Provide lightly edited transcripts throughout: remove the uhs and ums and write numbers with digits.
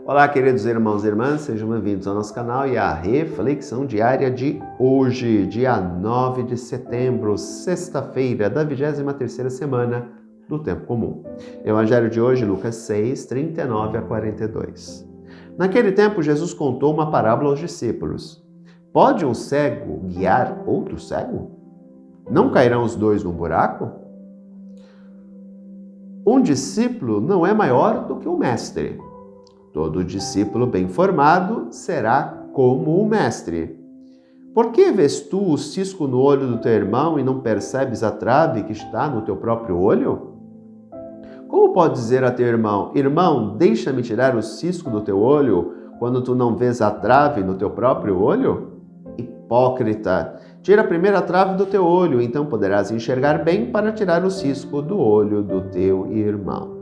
Olá, queridos irmãos e irmãs, sejam bem-vindos ao nosso canal e à reflexão diária de hoje, dia 9 de setembro, sexta-feira da 23ª semana do Tempo Comum. Evangelho de hoje, Lucas 6, 39 a 42. Naquele tempo, Jesus contou uma parábola aos discípulos. Pode um cego guiar outro cego? Não cairão os dois num buraco? Um discípulo não é maior do que o mestre. Todo discípulo bem formado será como o mestre. Por que vês tu o cisco no olho do teu irmão e não percebes a trave que está no teu próprio olho? Como pode dizer a teu irmão, irmão, deixa-me tirar o cisco do teu olho, quando tu não vês a trave no teu próprio olho? Hipócrita, tira a primeira trave do teu olho, então poderás enxergar bem para tirar o cisco do olho do teu irmão.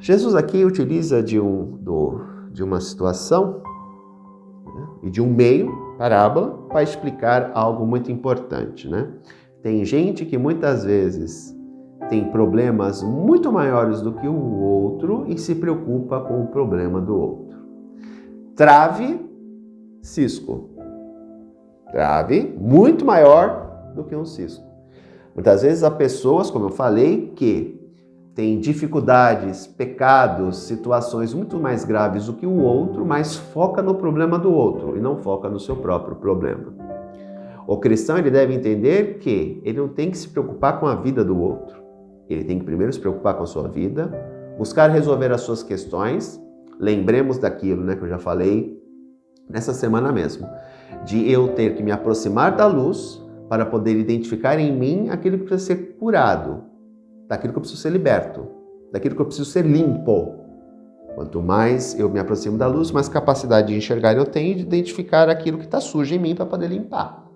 Jesus aqui utiliza de uma situação, né, e de um meio, parábola, para explicar algo muito importante, né? Tem gente que muitas vezes tem problemas muito maiores do que o outro e se preocupa com o problema do outro. Trave, cisco. Trave, muito maior do que um cisco. Muitas vezes há pessoas, como eu falei, que tem dificuldades, pecados, situações muito mais graves do que o outro, mas foca no problema do outro e não foca no seu próprio problema. O cristão ele deve entender que ele não tem que se preocupar com a vida do outro. Ele tem que primeiro se preocupar com a sua vida, buscar resolver as suas questões. Lembremos daquilo, né, que eu já falei nessa semana mesmo, de eu ter que me aproximar da luz para poder identificar em mim aquilo que precisa ser curado, daquilo que eu preciso ser liberto, daquilo que eu preciso ser limpo. Quanto mais eu me aproximo da luz, mais capacidade de enxergar eu tenho de identificar aquilo que está sujo em mim para poder limpar,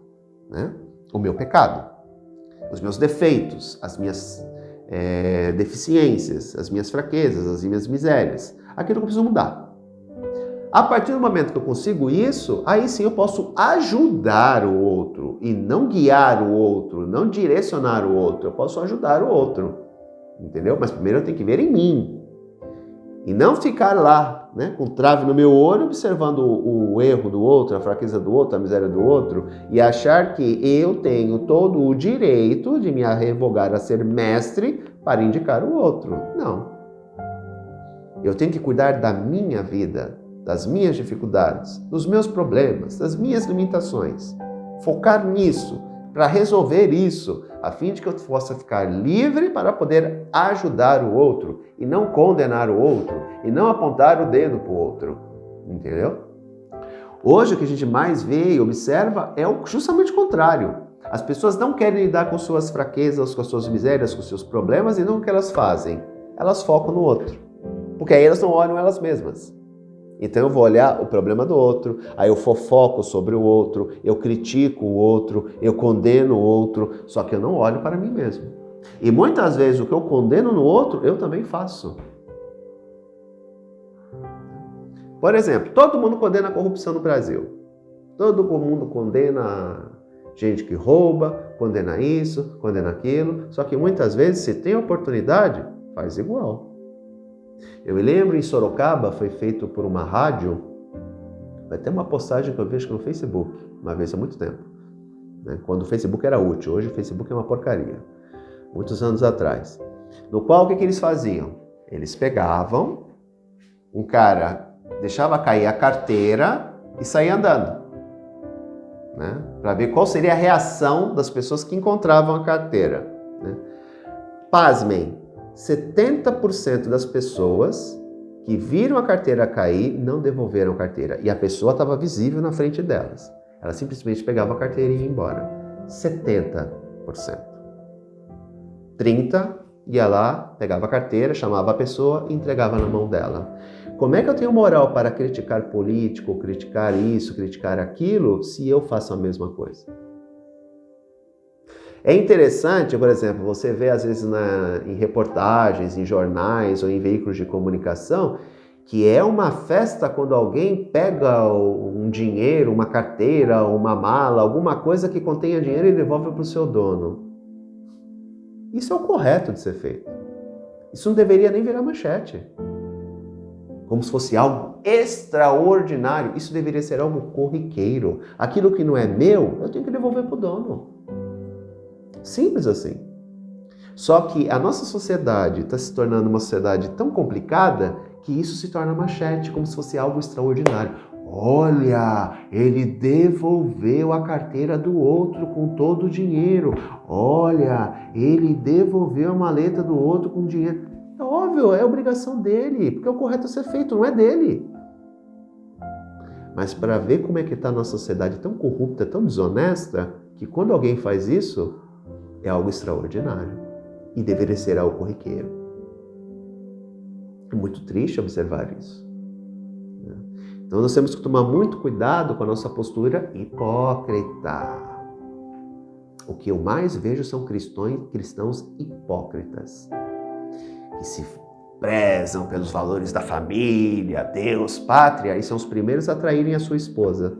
né? O meu pecado, os meus defeitos, as minhas deficiências, as minhas fraquezas, as minhas misérias, aquilo que eu preciso mudar. A partir do momento que eu consigo isso, aí sim eu posso ajudar o outro e não guiar o outro, não direcionar o outro, eu posso ajudar o outro. Entendeu? Mas primeiro eu tenho que ver em mim. E não ficar lá, né, com trave no meu olho, observando o erro do outro, a fraqueza do outro, a miséria do outro, e achar que eu tenho todo o direito de me arrevogar a ser mestre para indicar o outro. Não. Eu tenho que cuidar da minha vida, das minhas dificuldades, dos meus problemas, das minhas limitações. Focar nisso, para resolver isso, a fim de que eu possa ficar livre para poder ajudar o outro e não condenar o outro e não apontar o dedo para o outro. Entendeu? Hoje o que a gente mais vê e observa é justamente o contrário. As pessoas não querem lidar com suas fraquezas, com as suas misérias, com os seus problemas e não o que elas fazem. Elas focam no outro. Porque aí elas não olham elas mesmas. Então eu vou olhar o problema do outro, aí eu fofoco sobre o outro, eu critico o outro, eu condeno o outro, só que eu não olho para mim mesmo. E muitas vezes o que eu condeno no outro, eu também faço. Por exemplo, todo mundo condena a corrupção no Brasil. Todo mundo condena gente que rouba, condena isso, condena aquilo, só que muitas vezes, se tem oportunidade, faz igual. Eu me lembro, em Sorocaba, foi feito por uma rádio, vai ter uma postagem que eu vejo no Facebook, uma vez há muito tempo, né? Quando o Facebook era útil, hoje o Facebook é uma porcaria, muitos anos atrás, no qual o que eles faziam? Eles pegavam, um cara deixava cair a carteira e saía andando, né? Para ver qual seria a reação das pessoas que encontravam a carteira, né? Pasmem, 70% das pessoas que viram a carteira cair não devolveram a carteira. E a pessoa estava visível na frente delas. Ela simplesmente pegava a carteira e ia embora. 70%. 30% ia lá, pegava a carteira, chamava a pessoa e entregava na mão dela. Como é que eu tenho moral para criticar político, criticar isso, criticar aquilo, se eu faço a mesma coisa? É interessante, por exemplo, você vê às vezes em reportagens, em jornais ou em veículos de comunicação, que é uma festa quando alguém pega um dinheiro, uma carteira, uma mala, alguma coisa que contenha dinheiro e devolve para o seu dono. Isso é o correto de ser feito. Isso não deveria nem virar manchete. como se fosse algo extraordinário. Isso deveria ser algo corriqueiro. Aquilo que não é meu, eu tenho que devolver para o dono. Simples assim. Só que a nossa sociedade está se tornando uma sociedade tão complicada que isso se torna manchete, como se fosse algo extraordinário. Olha, ele devolveu a carteira do outro com todo o dinheiro. Olha, ele devolveu a maleta do outro com dinheiro. É óbvio, é obrigação dele, porque o correto a ser feito não é dele. Mas para ver como é que está a nossa sociedade tão corrupta, tão desonesta, que quando alguém faz isso, é algo extraordinário. E deveria ser algo corriqueiro. É muito triste observar isso. Então nós temos que tomar muito cuidado com a nossa postura hipócrita. O que eu mais vejo são cristãos hipócritas, que se prezam pelos valores da família, Deus, pátria, e são os primeiros a traírem a sua esposa.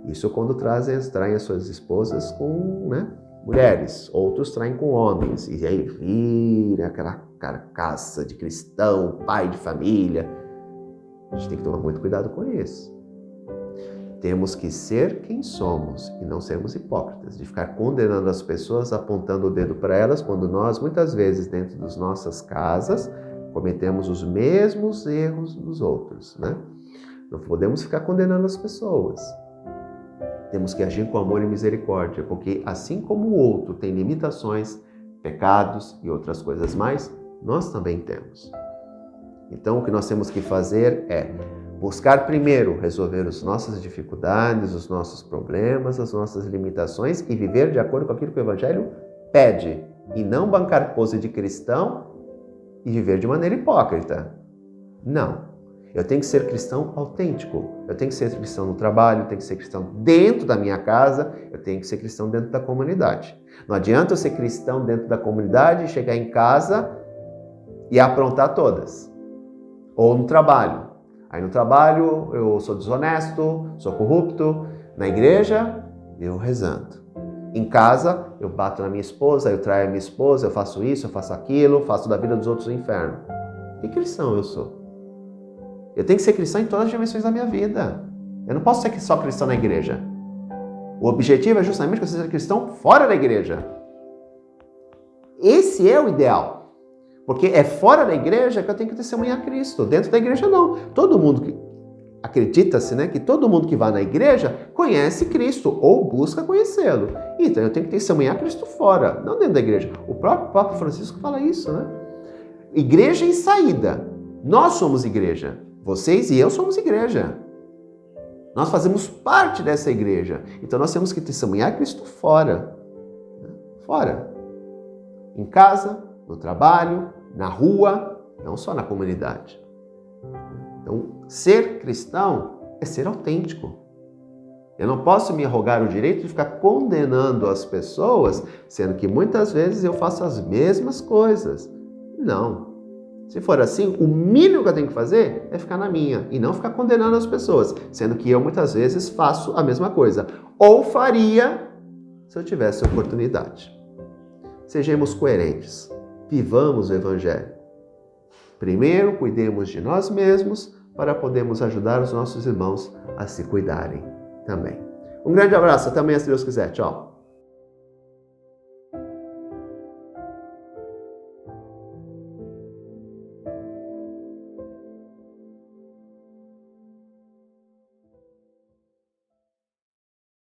Isso quando traem as suas esposas com mulheres, outros traem com homens, e aí vira aquela carcaça de cristão, pai de família. A gente tem que tomar muito cuidado com isso. Temos que ser quem somos e não sermos hipócritas, de ficar condenando as pessoas, apontando o dedo para elas, quando nós, muitas vezes, dentro das nossas casas, cometemos os mesmos erros dos outros, né? Não podemos ficar condenando as pessoas. Temos que agir com amor e misericórdia, porque assim como o outro tem limitações, pecados e outras coisas mais, nós também temos. Então, o que nós temos que fazer é buscar primeiro resolver as nossas dificuldades, os nossos problemas, as nossas limitações e viver de acordo com aquilo que o Evangelho pede. E não bancar pose de cristão e viver de maneira hipócrita. Não. Eu tenho que ser cristão autêntico. Eu tenho que ser cristão no trabalho, eu tenho que ser cristão dentro da minha casa, eu tenho que ser cristão dentro da comunidade. Não adianta eu ser cristão dentro da comunidade, chegar em casa e aprontar todas. Ou no trabalho. Aí no trabalho eu sou desonesto, sou corrupto. Na igreja, eu rezando. Em casa, eu bato na minha esposa, eu traio a minha esposa, eu faço isso, eu faço aquilo, faço da vida dos outros um inferno. Que cristão eu sou? Eu tenho que ser cristão em todas as dimensões da minha vida. Eu não posso ser só cristão na igreja. O objetivo é justamente que eu seja cristão fora da igreja. Esse é o ideal. Porque é fora da igreja que eu tenho que testemunhar Cristo. Dentro da igreja, não. Todo mundo que acredita-se, que todo mundo que vai na igreja conhece Cristo ou busca conhecê-lo. Então eu tenho que testemunhar Cristo fora, não dentro da igreja. O próprio Papa Francisco fala isso, Igreja em saída. Nós somos igreja. Vocês e eu somos igreja. Nós fazemos parte dessa igreja. Então nós temos que testemunhar Cristo fora. Fora. Em casa, no trabalho, na rua, não só na comunidade. Então, ser cristão é ser autêntico. Eu não posso me arrogar o direito de ficar condenando as pessoas, sendo que muitas vezes eu faço as mesmas coisas. Não. Se for assim, o mínimo que eu tenho que fazer é ficar na minha e não ficar condenando as pessoas, sendo que eu muitas vezes faço a mesma coisa. Ou faria se eu tivesse oportunidade. Sejamos coerentes. Vivamos o Evangelho. Primeiro, cuidemos de nós mesmos para podermos ajudar os nossos irmãos a se cuidarem também. Um grande abraço, até amanhã, se Deus quiser. Tchau.